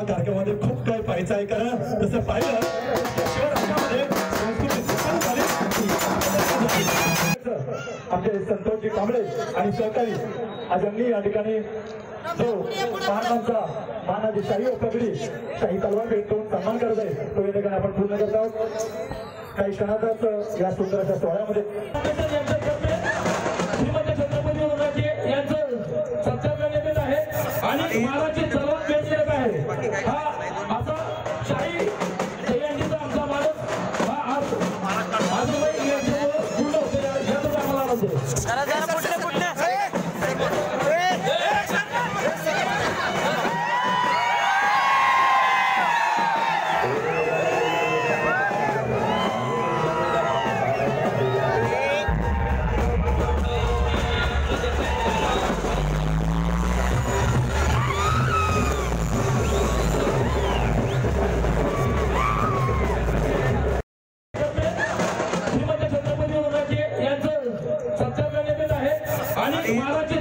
कार्यक्रमामध्ये खूप काही पाहायचं आहे. कारण तसं पाहिलं शिवराष्ट्रामध्ये आमचे संतोषजी कांबळे आणि सहकारी आज यांनी या ठिकाणी जो महाराजांचा मानाची शाही पगडी शाही तलवार भेट करून सन्मान करत आहे तो या ठिकाणी आपण पूर्ण करत आहोत. काही क्षणातच या सुंदर अशा सोहळ्यामध्ये आणि महाराजची तलवार भेट देत आहे. हा असा शाही जयंतीचा आमचा माणूस हा आज आजोबाई यांच्यामुळे पूर्ण होते यातच आम्हाला आनंद आणि महाराज